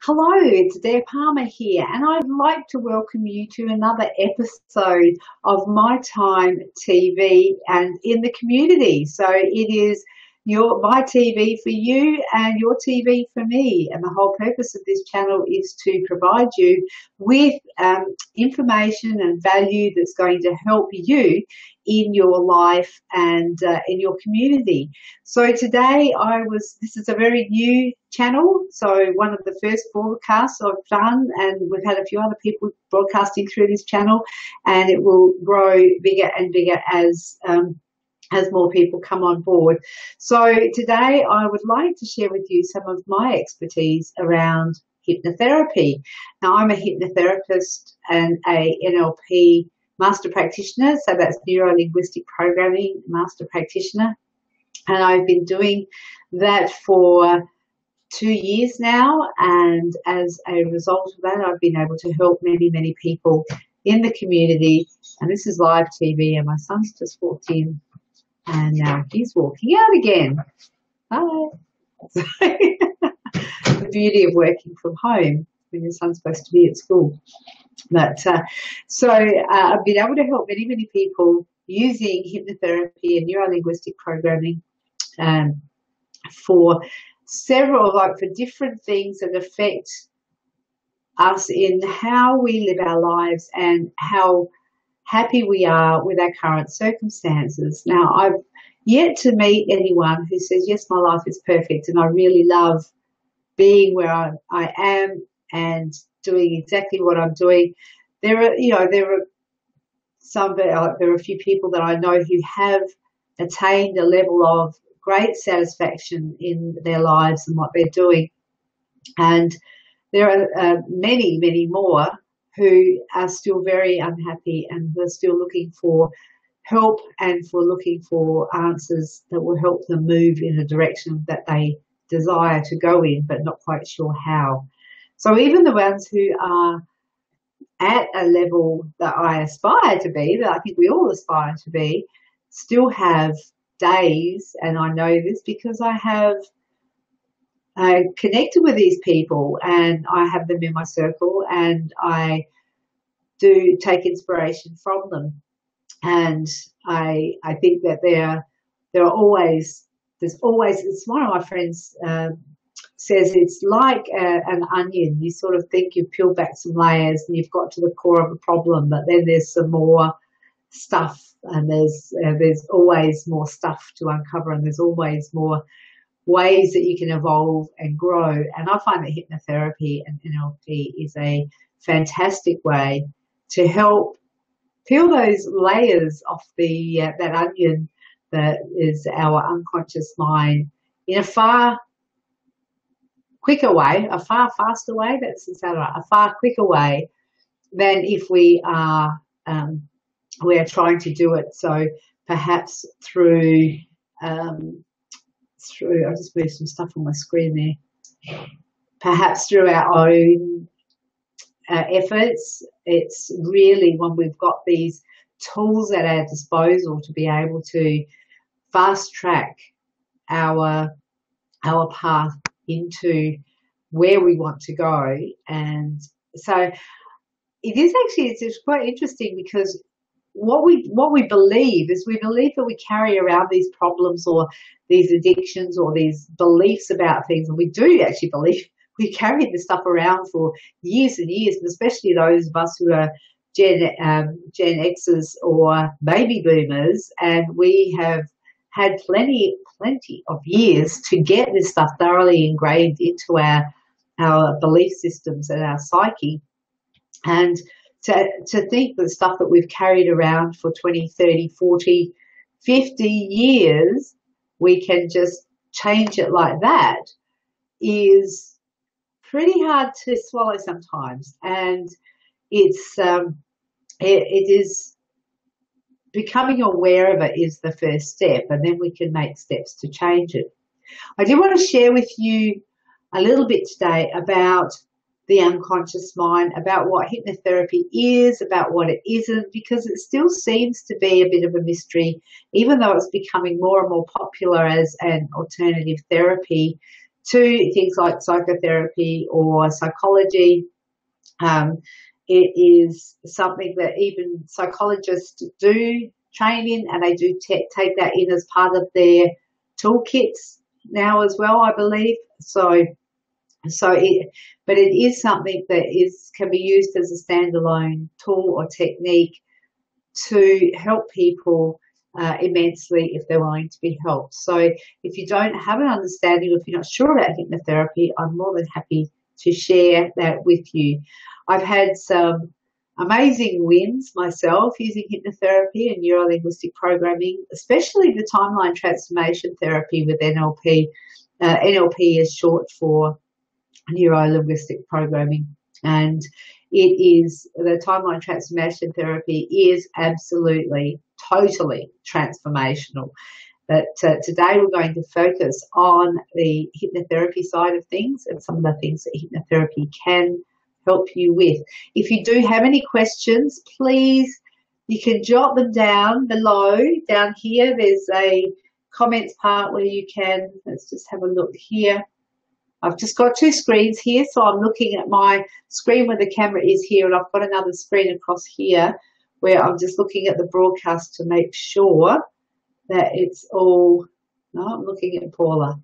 Hello, it's Adaire Palmer here, and I'd like to welcome you to another episode of My Time TV and in the community. So it is my TV for you and your TV for me. And the whole purpose of this channel is to provide you with information and value that's going to help you in your life and in your community. So today this is a very new channel. So one of the first broadcasts I've done, and we've had a few other people broadcasting through this channel, and it will grow bigger and bigger as more people come on board. So today I would like to share with you some of my expertise around hypnotherapy. Now, I'm a hypnotherapist and a NLP master practitioner, so that's neuro-linguistic programming master practitioner, and I've been doing that for 2 years now, and as a result of that I've been able to help many people in the community. And this is live TV, and my son's just walked in and now he's walking out again. Hi. The beauty of working from home when your son's supposed to be at school. But I've been able to help many people using hypnotherapy and neuro-linguistic programming for different things that affect us in how we live our lives and how happy we are with our current circumstances. Now, I've yet to meet anyone who says, yes, my life is perfect and I really love being where I am and doing exactly what I'm doing. There are a few people that I know who have attained a level of great satisfaction in their lives and what they're doing. And there are many more who are still very unhappy and who are still looking for help and for looking for answers that will help them move in a direction that they desire to go in, but not quite sure how. So even the ones who are at a level that I aspire to be, that I think we all aspire to be, still have days, and I know this because I have connected with these people and I have them in my circle, and I do take inspiration from them. And I think that there's always, as one of my friends says, it's like an onion. You sort of think you've peeled back some layers and you've got to the core of a problem, but then there's some more stuff, and there's always more stuff to uncover, and there's always more ways that you can evolve and grow. And I find that hypnotherapy and NLP is a fantastic way to help peel those layers off that onion that is our unconscious mind in a far quicker way, a far faster way, a far quicker way than if we are trying to do it. So perhaps through I just moved some stuff on my screen there. Perhaps through our own efforts. It's really when we've got these tools at our disposal to be able to fast track our path into where we want to go. And so it's quite interesting, because what we believe is we believe that we carry around these problems or these addictions or these beliefs about things, and we do actually believe we carry this stuff around for years and years, and especially those of us who are Gen Xers or baby boomers, and we have had plenty of years to get this stuff thoroughly ingrained into our belief systems and our psyche. And to think that stuff that we've carried around for 20, 30, 40, 50 years, we can just change it like that is pretty hard to swallow sometimes. And it is becoming aware of it is the first step, and then we can make steps to change it. I do want to share with you a little bit today about the unconscious mind, about what hypnotherapy is, about what it isn't, because it still seems to be a bit of a mystery, even though it's becoming more and more popular as an alternative therapy. to things like psychotherapy or psychology. It is something that even psychologists do train in, and they do take that in as part of their toolkits now as well, I believe. But it is something that can be used as a standalone tool or technique to help people immensely if they're willing to be helped. So if you don't have an understanding, or if you're not sure about hypnotherapy, I'm more than happy to share that with you. I've had some amazing wins myself using hypnotherapy and neuro-linguistic programming, especially the timeline transformation therapy with NLP. NLP is short for neuro-linguistic programming, and the timeline transformation therapy is absolutely, totally transformational. But today we're going to focus on the hypnotherapy side of things and some of the things that hypnotherapy can help you with. If you do have any questions, please, you can jot them down below. Down here, there's a comments part where you can, let's just have a look here. I've just got two screens here, so I'm looking at my screen where the camera is here, and I've got another screen across here where I'm just looking at the broadcast to make sure that it's all, no, I'm looking at Paula.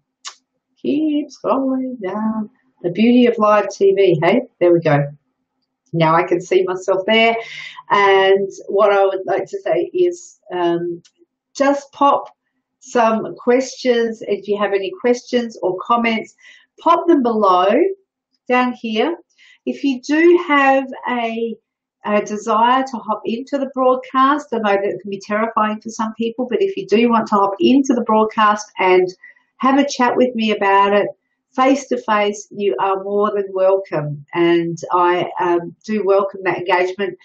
Keep scrolling down. The beauty of live TV, hey? There we go. Now I can see myself there. And what I would like to say is just pop some questions. If you have any questions or comments, pop them below down here. If you do have a desire to hop into the broadcast, I know that can be terrifying for some people, but if you do want to hop into the broadcast and have a chat with me about it, face to face, you are more than welcome, and I do welcome that engagement.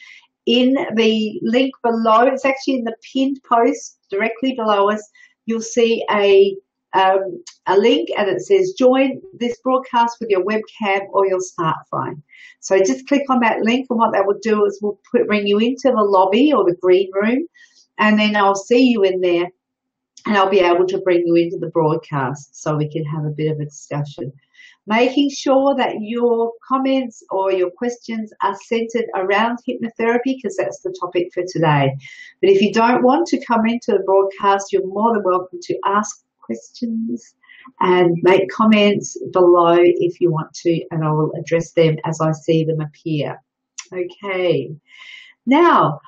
In the link below, it's actually in the pinned post directly below us, you'll see a link, and it says join this broadcast with your webcam or your smartphone. So just click on that link, and what that will do is we'll bring you into the lobby or the green room, and then I'll see you in there. And I'll be able to bring you into the broadcast so we can have a bit of a discussion. Making sure that your comments or your questions are centered around hypnotherapy, because that's the topic for today. But if you don't want to come into the broadcast, you're more than welcome to ask questions and make comments below if you want to, and I will address them as I see them appear. Okay. Now,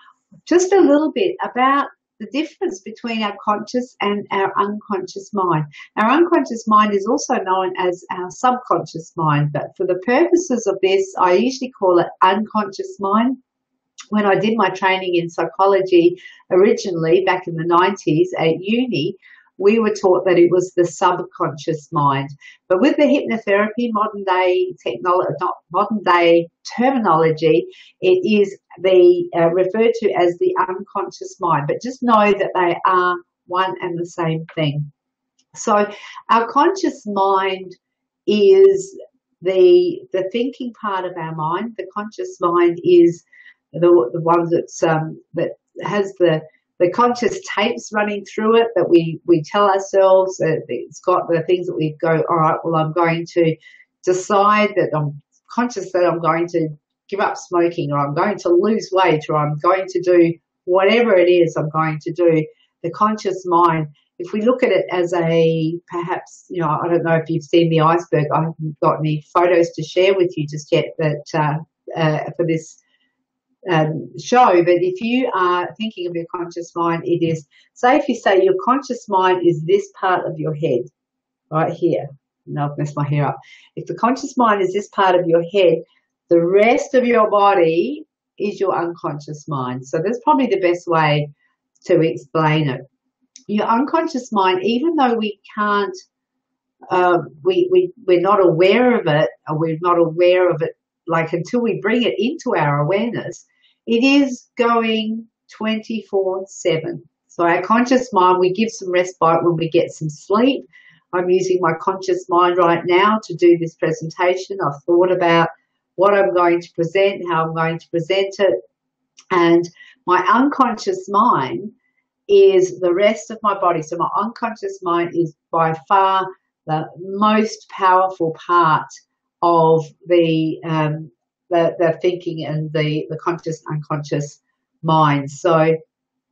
just a little bit about the difference between our conscious and our unconscious mind. Our unconscious mind is also known as our subconscious mind, but for the purposes of this, I usually call it unconscious mind. When I did my training in psychology originally back in the 90s at uni, we were taught that it was the subconscious mind. But with the hypnotherapy, modern day terminology, it is referred to as the unconscious mind. But just know that they are one and the same thing. So our conscious mind is the thinking part of our mind. The conscious mind is the one that has the conscious tapes running through it that we tell ourselves. It's got the things that we go, all right, well, I'm going to decide that I'm conscious that I'm going to give up smoking, or I'm going to lose weight, or I'm going to do whatever it is I'm going to do. The conscious mind, if we look at it as perhaps, I don't know if you've seen the iceberg. I haven't got any photos to share with you just yet, but for this show, but if you are thinking of your conscious mind, it is, say if you say your conscious mind is this part of your head right here, and I've messed my hair up. If the conscious mind is this part of your head, the rest of your body is your unconscious mind. So that's probably the best way to explain it. Your unconscious mind, even though we can't, we're not aware of it, or we're not aware of it like until we bring it into our awareness, it is going 24/7. So our conscious mind, we give some respite when we get some sleep. I'm using my conscious mind right now to do this presentation. I've thought about what I'm going to present, how I'm going to present it. And my unconscious mind is the rest of my body. So my unconscious mind is by far most powerful part of the thinking and the conscious unconscious mind. So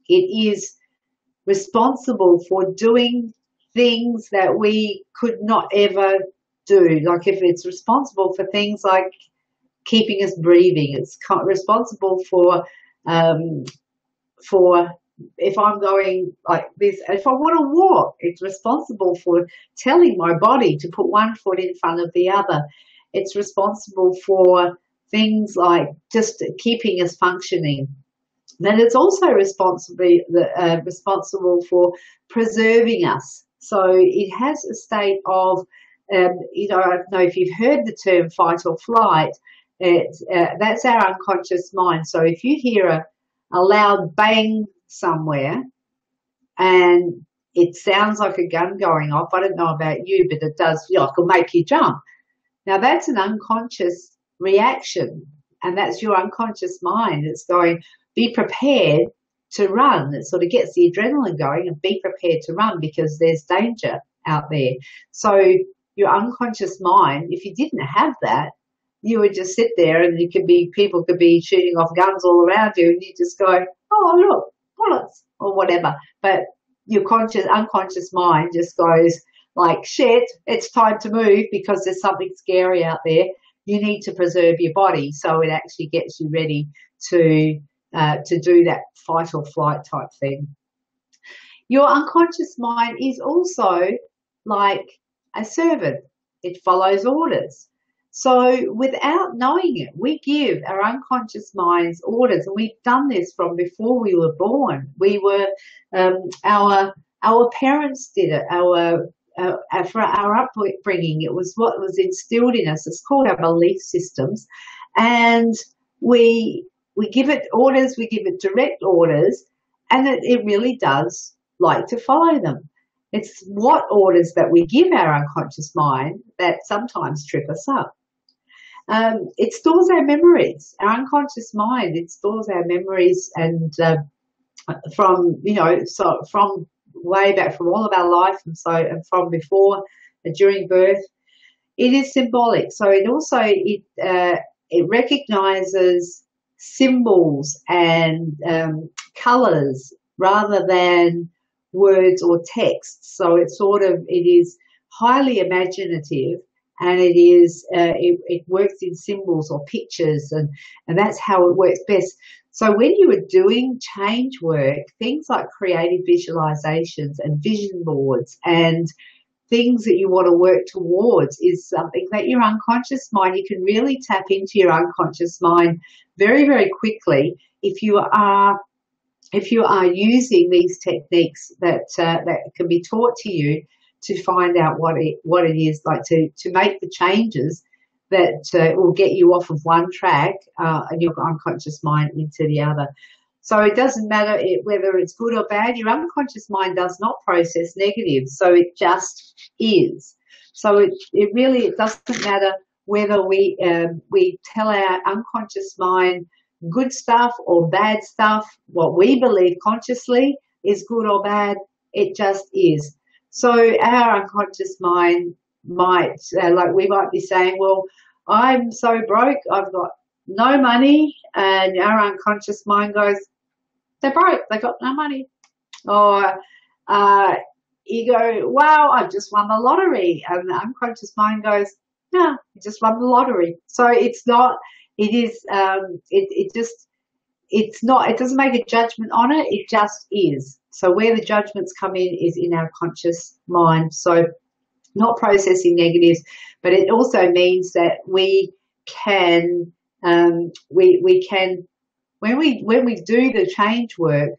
it is responsible for doing things that we could not ever do. Like if it's responsible for things like keeping us breathing, it's responsible for if I'm going like this, if I want to walk, it's responsible for telling my body to put one foot in front of the other. It's responsible for things like just keeping us functioning. Then it's also responsible for preserving us. So it has a state of, I don't know if you've heard the term fight or flight. That's our unconscious mind. So if you hear a loud bang somewhere and it sounds like a gun going off, I don't know about you, but it does, it'll make you jump. Now that's an unconscious reaction, and that's your unconscious mind. It's going, be prepared to run. It sort of gets the adrenaline going, and be prepared to run because there's danger out there. So your unconscious mind, if you didn't have that, you would just sit there and people could be shooting off guns all around you, and you just go, oh, look, bullets or whatever. But your unconscious mind just goes like, shit, it's time to move because there's something scary out there. You need to preserve your body. So it actually gets you ready to do that fight or flight type thing. Your unconscious mind is also like a servant. It follows orders. So without knowing it, we give our unconscious minds orders, and we've done this from before we were born. We were, our parents did it. For our upbringing, it was what was instilled in us. It's called our belief systems, and we give it orders. We give it direct orders, and it really does like to follow them. It's what orders that we give our unconscious mind that sometimes trip us up. It stores our memories. Our unconscious mind, it stores our memories, and from way back, from all of our life, and from before and during birth, it is symbolic. So it also it recognizes symbols and colors rather than words or text. So it is highly imaginative. And it works in symbols or pictures, and that's how it works best. So when you are doing change work, things like creative visualizations and vision boards and things that you want to work towards is something that your unconscious mind, you can really tap into your unconscious mind very, very quickly if you are using these techniques that can be taught to you, to find out what it is like to make the changes that will get you off of one track and your unconscious mind into the other. So it doesn't matter whether it's good or bad. Your unconscious mind does not process negatives, so it just is. So it doesn't matter whether we tell our unconscious mind good stuff or bad stuff. What we believe consciously is good or bad. It just is. So our unconscious mind might, we might be saying, well, I'm so broke, I've got no money, and our unconscious mind goes, they're broke, they got no money. Or you go, wow, I've just won the lottery, and the unconscious mind goes, no, you just won the lottery. So it doesn't make a judgment on it, it just is. So where the judgments come in is in our conscious mind. So not processing negatives, but it also means that we can when we do the change work,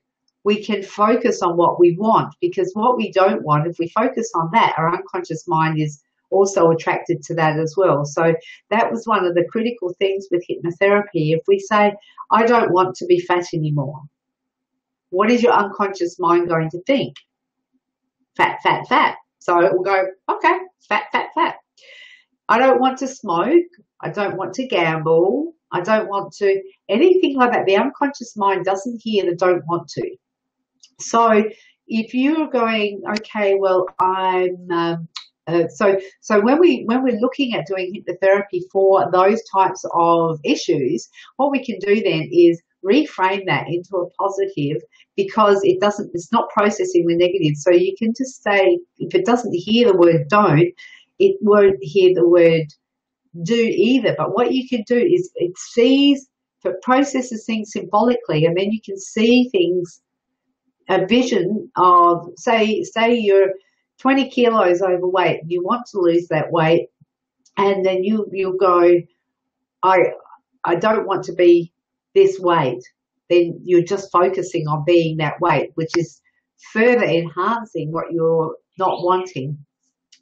we can focus on what we want, because what we don't want, if we focus on that, our unconscious mind is also attracted to that as well. So that was one of the critical things with hypnotherapy. If we say, I don't want to be fat anymore, what is your unconscious mind going to think? Fat, fat, fat. So it will go, okay, fat, fat, fat. I don't want to smoke. I don't want to gamble. I don't want to, anything like that. The unconscious mind doesn't hear the don't want to. So if you're going, okay, well, I'm So when we're looking at doing hypnotherapy for those types of issues, what we can do then is reframe that into a positive, because it's not processing the negative. So you can just say, if it doesn't hear the word don't, it won't hear the word do either. But what you can do is it processes things symbolically, and then you can see things, a vision of, say you're 20 kilos overweight, you want to lose that weight, and then you'll go, I don't want to be this weight. Then you're just focusing on being that weight, which is further enhancing what you're not wanting.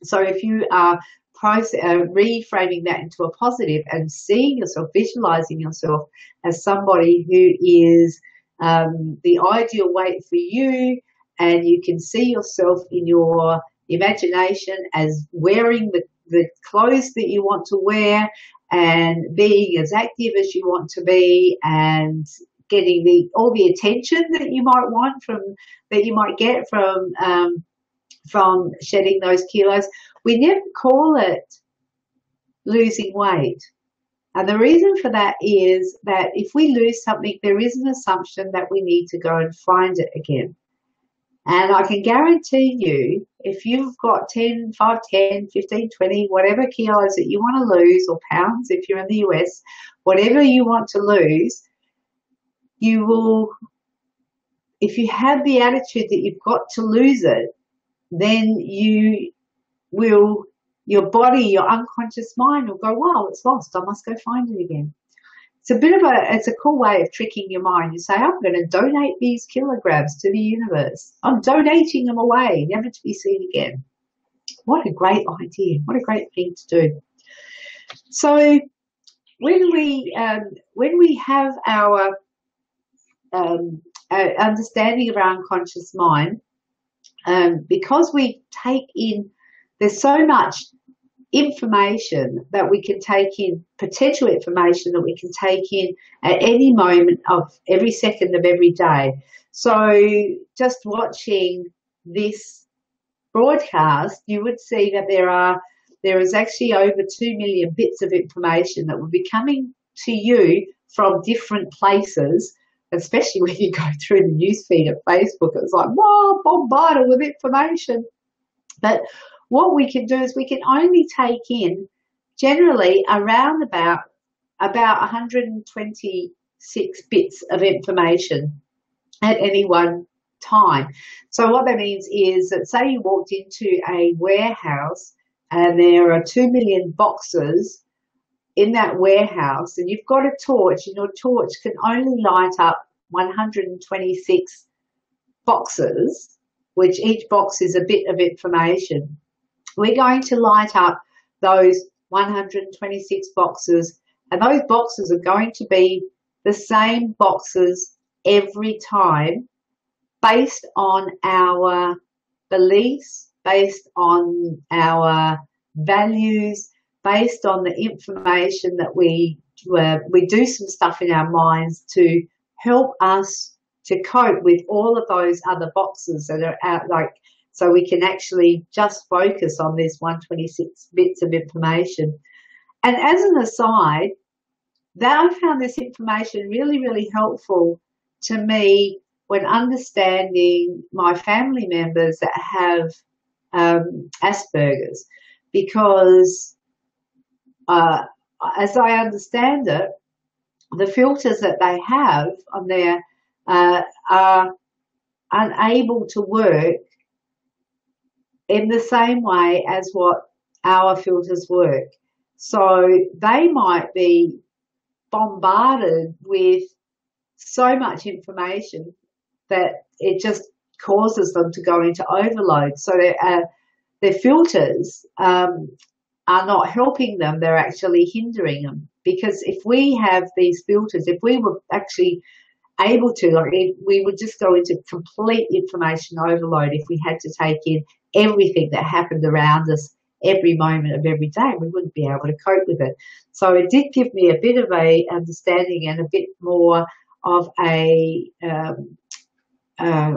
So if you are reframing that into a positive and seeing yourself, visualizing yourself as somebody who is the ideal weight for you, and you can see yourself in your imagination as wearing the clothes that you want to wear, and being as active as you want to be, and getting all the attention that you might get from shedding those kilos. We never call it losing weight. And the reason for that is that if we lose something, there is an assumption that we need to go and find it again. And I can guarantee you, if you've got 10, 5, 10, 15, 20, whatever kilos that you want to lose, or pounds if you're in the US, whatever you want to lose, you will, if you have the attitude that you've got to lose it, then your body, your unconscious mind will go, wow, it's lost, I must go find it again. It's a cool way of tricking your mind. You say, I'm going to donate these kilograms to the universe. I'm donating them away, never to be seen again. What a great idea. What a great thing to do. So when we have our understanding of our unconscious mind, because we take in, there's so much information that we can take in, potential information that we can take in at any moment of every second of every day. So just watching this broadcast, you would see that there is actually over 2 million bits of information that will be coming to you from different places, especially when you go through the newsfeed of Facebook. It's like, wow, bombarded with information. But what we can do is we can only take in generally around about 126 bits of information at any one time. So what that means is that, say you walked into a warehouse and there are 2 million boxes in that warehouse, and you've got a torch, and your torch can only light up 126 boxes, which each box is a bit of information. We're going to light up those 126 boxes, and those boxes are going to be the same boxes every time, based on our beliefs, based on our values, based on the information that we do some stuff in our minds to help us to cope with all of those other boxes that are out, so we can actually just focus on this 126 bits of information. And as an aside, that I found this information really, really helpful to me when understanding my family members that have Asperger's, because as I understand it, the filters that they have on there are unable to work in the same way as what our filters work. So they might be bombarded with so much information that it just causes them to go into overload. So their filters are not helping them, they're actually hindering them. Because if we have these filters, if we were actually able to, we would just go into complete information overload if we had to take in everything that happened around us every moment of every day. We wouldn't be able to cope with it. So it did give me a bit of a understanding and a bit more of a, I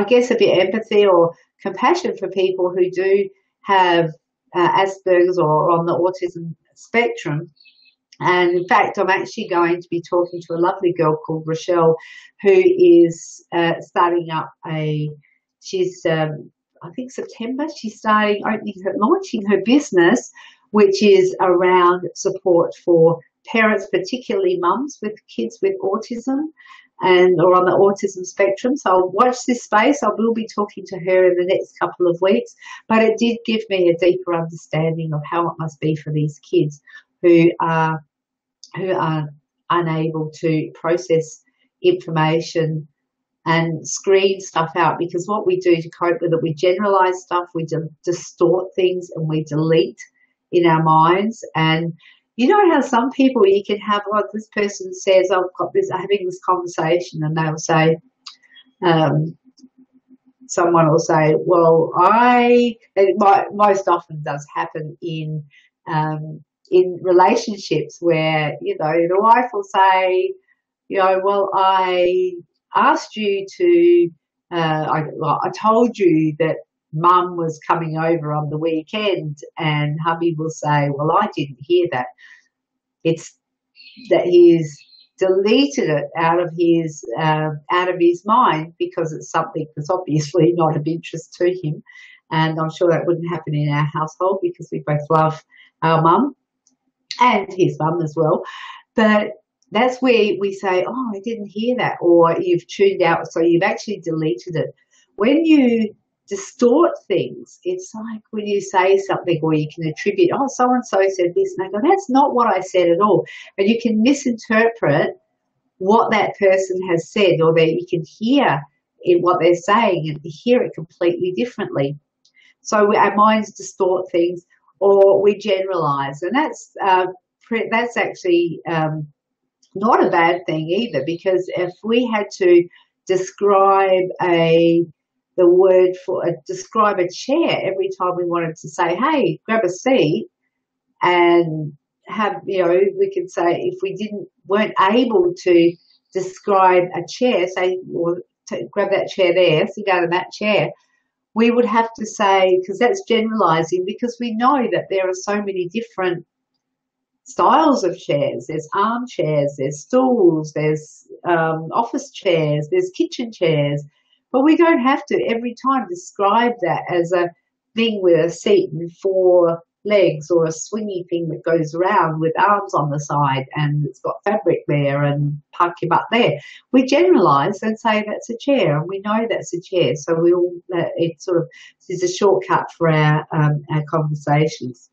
guess, a bit empathy or compassion for people who do have Asperger's or on the autism spectrum. And in fact, I'm actually going to be talking to a lovely girl called Rochelle, who is starting up she's, I think September, she's launching her business, which is around support for parents, particularly mums with kids with autism or on the autism spectrum. So I'll watch this space. I will be talking to her in the next couple of weeks, but it did give me a deeper understanding of how it must be for these kids who are unable to process information and screen stuff out, because what we do to cope with it, we generalize stuff, we distort things, and we delete in our minds. And you know how some people, you can have, like this person says, I'm having this conversation, and they'll say, someone will say, well, it most often does happen in relationships where, you know, the wife will say, you know, well, I asked you to, I told you that mum was coming over on the weekend, and hubby will say, well, I didn't hear that. It's that he's deleted it out of his mind because it's something that's obviously not of interest to him. And I'm sure that wouldn't happen in our household because we both love our mum and his mum as well. But that's where we say, oh, I didn't hear that, or you've tuned out, so you've actually deleted it. When you distort things, it's like when you say something, or you can attribute, oh, so-and-so said this, and they go, that's not what I said at all. And you can misinterpret what that person has said, or that you can hear in what they're saying and hear it completely differently. So our minds distort things, or we generalize, and that's actually not a bad thing either, because if we had to describe describe a chair every time we wanted to say, hey, grab a seat, and have, you know, we could say, if we weren't able to describe a chair, say, or grab that chair there, sit down in that chair, we would have to say, because that's generalizing, because we know that there are so many different styles of chairs. There's armchairs, there's stools, there's office chairs, there's kitchen chairs, but we don't have to every time describe that as a thing with a seat and 4 legs, or a swingy thing that goes around with arms on the side and it's got fabric there and park your butt there. We generalize and say that's a chair, and we know that's a chair, so it sort of is a shortcut for our conversations.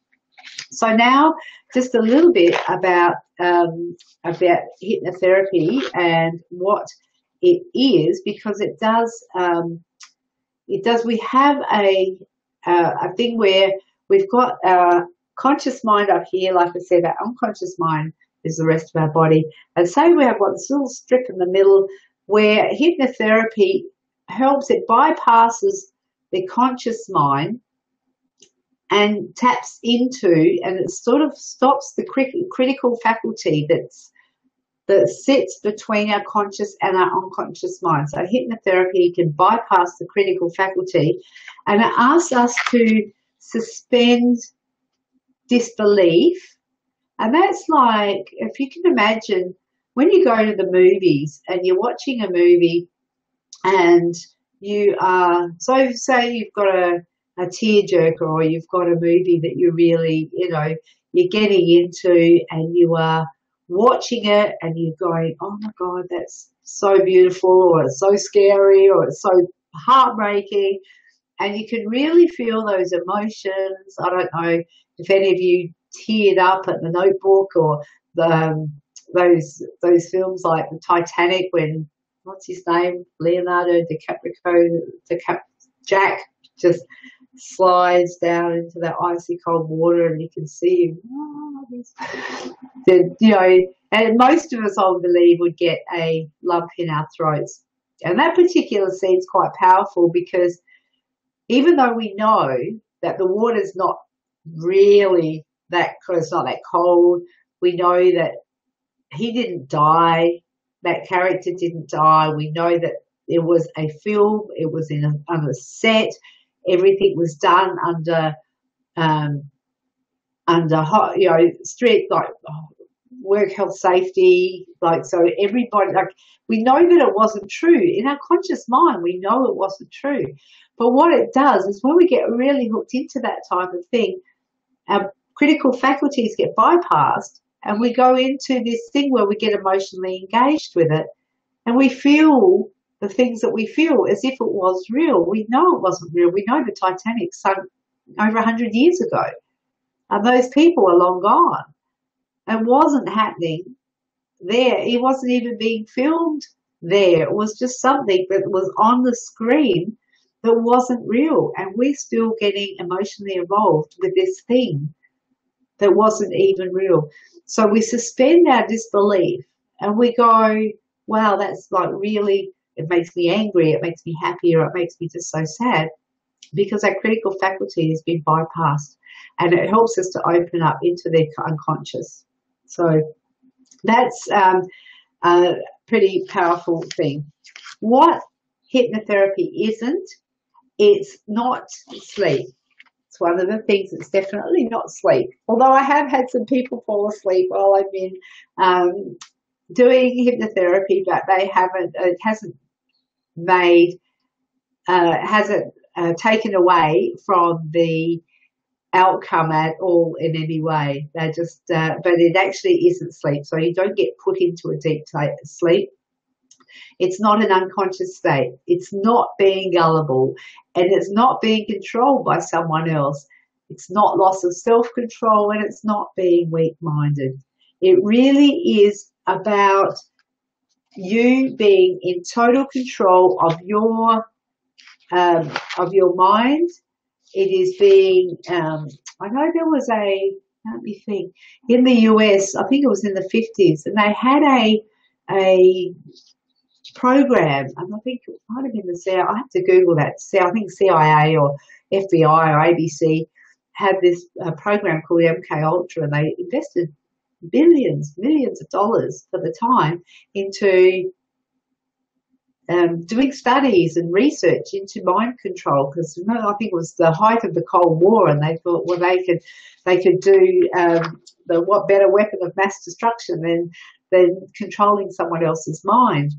So now, just a little bit about hypnotherapy and what it is, because it does. We have a thing where we've got our conscious mind up here, like I said. Our unconscious mind is the rest of our body, and so we have got this little strip in the middle where hypnotherapy helps. It bypasses the conscious mind and taps into, and it sort of stops the critical faculty that sits between our conscious and our unconscious mind. So hypnotherapy can bypass the critical faculty, and it asks us to suspend disbelief. And that's like, if you can imagine, when you go to the movies and you're watching a movie, and you are, so say you've got a tearjerker, or you've got a movie that you really, you know, you're getting into, and you are watching it and you're going, oh my God, that's so beautiful, or it's so scary, or it's so heartbreaking, and you can really feel those emotions. I don't know if any of you teared up at The Notebook, or those films like the Titanic, when, what's his name, Leonardo DiCaprio, Jack just slides down into that icy cold water, and you can see him. You know, and most of us, I believe, would get a lump in our throats. And that particular scene is quite powerful, because even though we know that the water's not really that, it's not that cold, we know that he didn't die, that character didn't die. We know that it was a film, it was on a set, everything was done under um, under strict work health safety, so everybody, we know that it wasn't true. In our conscious mind, we know it wasn't true. But what it does is when we get really hooked into that type of thing, our critical faculties get bypassed and we go into this thing where we get emotionally engaged with it and we feel the things that we feel as if it was real. We know it wasn't real. We know the Titanic sunk over 100 years ago and those people are long gone. It wasn't happening there. It wasn't even being filmed there. It was just something that was on the screen that wasn't real. And we're still getting emotionally involved with this thing that wasn't even real. So we suspend our disbelief and we go, wow, that's really, it makes me angry, it makes me happy, or it makes me just so sad, because our critical faculty has been bypassed and it helps us to open up into the unconscious. So that's a pretty powerful thing. What hypnotherapy isn't, it's not sleep. It's one of the things that's definitely not sleep. Although I have had some people fall asleep while I've been doing hypnotherapy, but it hasn't taken away from the outcome at all in any way. They just, but it actually isn't sleep. So you don't get put into a deep sleep. It's not an unconscious state. It's not being gullible, and it's not being controlled by someone else. It's not loss of self-control, and it's not being weak-minded. It really is about you being in total control of your mind. It is being, I know there was let me think, in the US, I think it was in the 50s, and they had a program, and I think it might have been the CIA, I have to Google that, I think CIA or FBI or ABC had this program called MK Ultra, and they invested millions of dollars for the time into doing studies and research into mind control, because I think it was the height of the Cold War, and they thought, well, they could do what better weapon of mass destruction than controlling someone else's mind.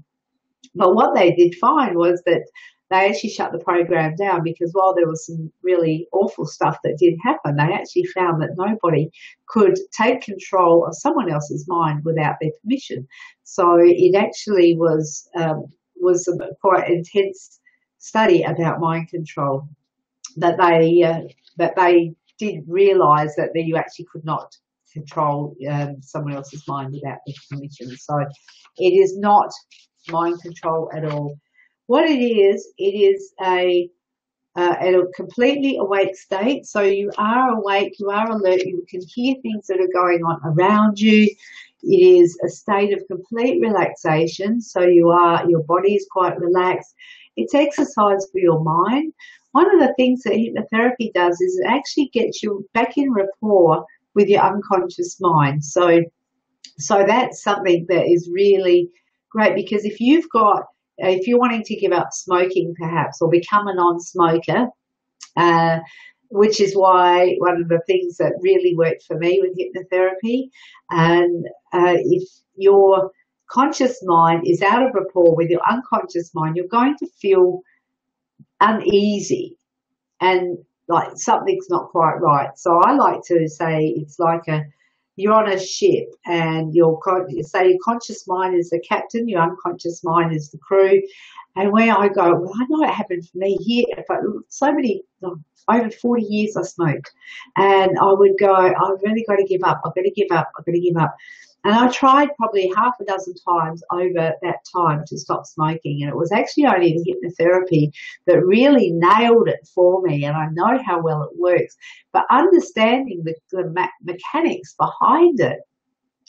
But what they did find was that they actually shut the program down, because while there was some really awful stuff that did happen, they actually found that nobody could take control of someone else's mind without their permission. So it actually was a quite intense study about mind control, that they did realise that you actually could not control someone else's mind without their permission. So it is not mind control at all. What it is a completely awake state. So you are awake, you are alert, you can hear things that are going on around you. It is a state of complete relaxation. So your body is quite relaxed. It's exercise for your mind. One of the things that hypnotherapy does is it actually gets you back in rapport with your unconscious mind. So that's something that is really great, because if you're wanting to give up smoking perhaps, or become a non-smoker, which is why one of the things that really worked for me with hypnotherapy, and if your conscious mind is out of rapport with your unconscious mind, you're going to feel uneasy and like something's not quite right. So I like to say it's like you're on a ship, and your conscious mind is the captain, your unconscious mind is the crew. And where I go, well, I know it happened for me here, but over 40 years I smoked, and I would go, I've really got to give up, I've got to give up, I've got to give up. And I tried probably half a dozen times over that time to stop smoking, and it was actually only the hypnotherapy that really nailed it for me, and I know how well it works. But understanding the mechanics behind it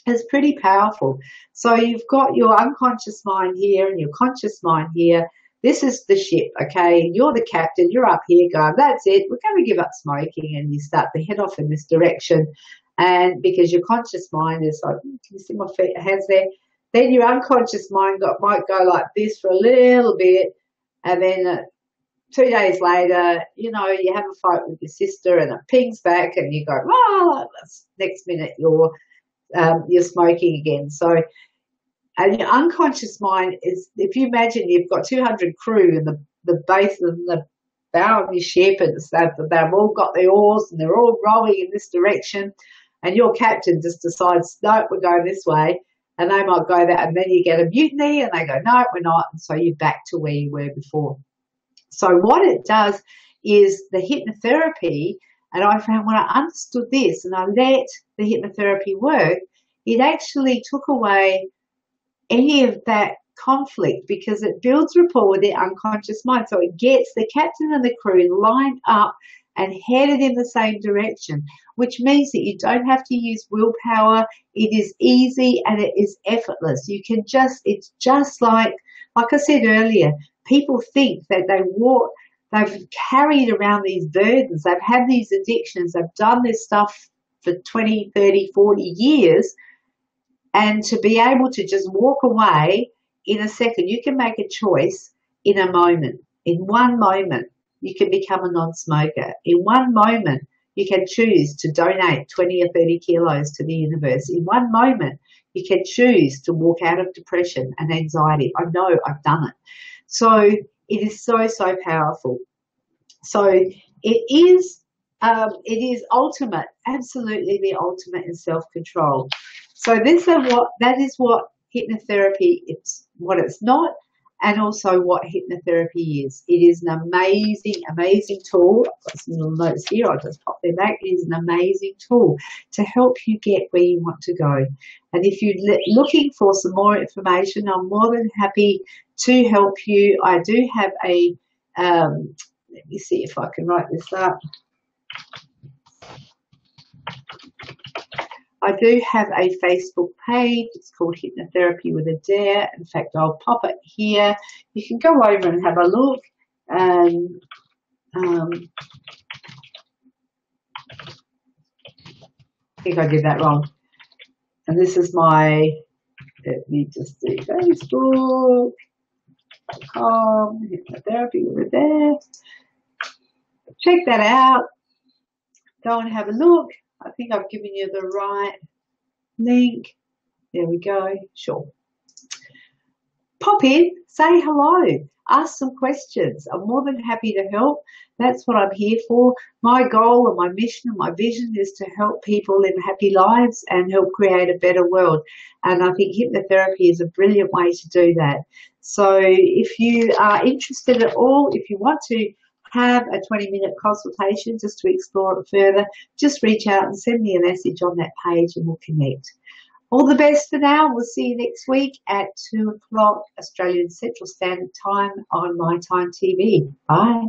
is pretty powerful. So you've got your unconscious mind here and your conscious mind here. This is the ship, okay? You're the captain, you're up here going, that's it, we're going to give up smoking, and you start to head off in this direction. And because your conscious mind is like, can you see my hands there? Then your unconscious mind might go like this for a little bit, and then 2 days later, you know, you have a fight with your sister and it pings back and you go, oh, next minute you're smoking again. So, and your unconscious mind is, if you imagine you've got 200 crew and the base of the bow of your ship, and they've all got their oars and they're all rowing in this direction, and your captain just decides, no, we're going this way, and they might go that, and then you get a mutiny and they go, no, we're not, and so you're back to where you were before. So what it does is the hypnotherapy, and I found when I understood this and I let the hypnotherapy work, it actually took away any of that conflict, because it builds rapport with their unconscious mind. So it gets the captain and the crew lined up and headed in the same direction, which means that you don't have to use willpower. It is easy and it is effortless. You can it's just like I said earlier, people think that they've carried around these burdens, they've had these addictions, they've done this stuff for 20, 30, 40 years, and to be able to just walk away in a second. You can make a choice in a moment. In one moment, you can become a non-smoker. In one moment, you can choose to donate 20 or 30 kilos to the universe. In one moment, you can choose to walk out of depression and anxiety. I know, I've done it. So it is so, so powerful. So it is ultimate, absolutely the ultimate in self-control. So that is what hypnotherapy, it's what it's not, and also what hypnotherapy is. It is an amazing, amazing tool. I've got some little notes here, I'll just pop them back. It is an amazing tool to help you get where you want to go. And if you're looking for some more information, I'm more than happy to help you. I do have a, let me see if I can write this up. I do have a Facebook page. It's called Hypnotherapy with Adaire. In fact, I'll pop it here. You can go over and have a look. And I think I did that wrong. And this is my, let me just do Facebook.com, Hypnotherapy with Adaire. Check that out. Go and have a look. I think I've given you the right link. There we go. Sure. Pop in, say hello, ask some questions. I'm more than happy to help. That's what I'm here for. My goal and my mission and my vision is to help people live happy lives and help create a better world. And I think hypnotherapy is a brilliant way to do that. So if you are interested at all, if you want to have a 20-minute consultation just to explore it further, just reach out and send me a message on that page and we'll connect. All the best for now. We'll see you next week at 2 o'clock Australian Central Standard Time on My Time TV. Bye.